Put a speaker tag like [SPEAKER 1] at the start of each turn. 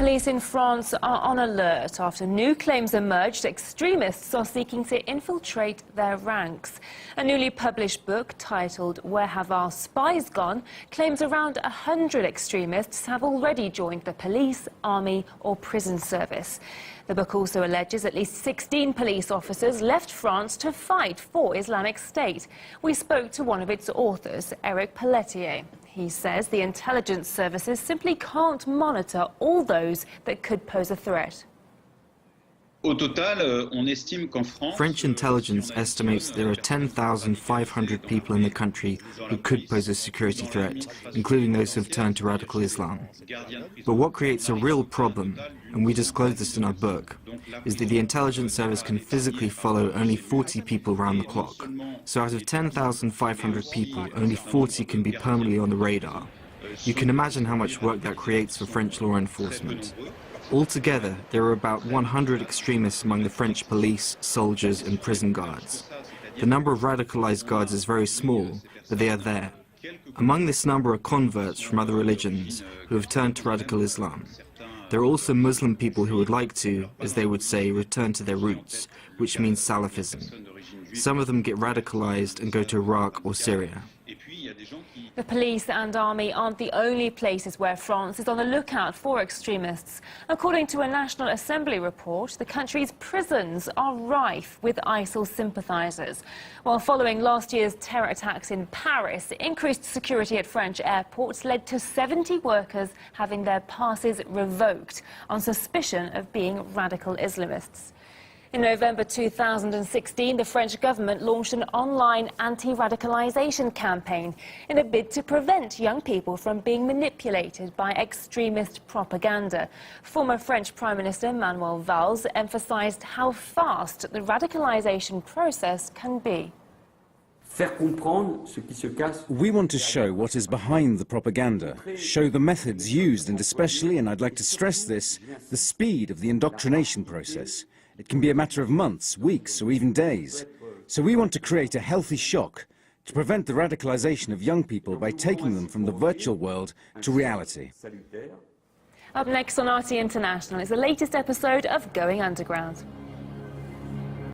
[SPEAKER 1] Police in France are on alert after new claims emerged extremists are seeking to infiltrate their ranks. A newly published book titled Where Have Our Spies Gone claims around 100 extremists have already joined the police, army or prison service. The book also alleges at least 16 police officers left France to fight for Islamic State. We spoke to one of its authors, Eric Pelletier. He says the intelligence services simply can't monitor all those that could pose a threat.
[SPEAKER 2] French intelligence estimates there are 10,500 people in the country who could pose a security threat, including those who have turned to radical Islam. But what creates a real problem, and we disclose this in our book, is that the intelligence service can physically follow only 40 people round the clock. So out of 10,500 people, only 40 can be permanently on the radar. You can imagine how much work that creates for French law enforcement. Altogether, there are about 100 extremists among the French police, soldiers and prison guards. The number of radicalized guards is very small, but they are there. Among this number are converts from other religions who have turned to radical Islam. There are also Muslim people who would like to, as they would say, return to their roots, which means Salafism. Some of them get radicalized and go to Iraq or Syria.
[SPEAKER 1] The police and army aren't the only places where France is on the lookout for extremists. According to a National Assembly report, the country's prisons are rife with ISIL sympathizers. While following last year's terror attacks in Paris, increased security at French airports led to 70 workers having their passes revoked on suspicion of being radical Islamists. In November 2016, the French government launched an online anti-radicalization campaign in a bid to prevent young people from being manipulated by extremist propaganda. Former French Prime Minister Manuel Valls emphasized how fast the radicalization process can be.
[SPEAKER 3] We want to show what is behind the propaganda, show the methods used and especially, and I'd like to stress this, the speed of the indoctrination process. It can be a matter of months, weeks, or even days. So we want to create a healthy shock to prevent the radicalization of young people by taking them from the virtual world to reality.
[SPEAKER 1] Up next on RT International is the latest episode of Going Underground.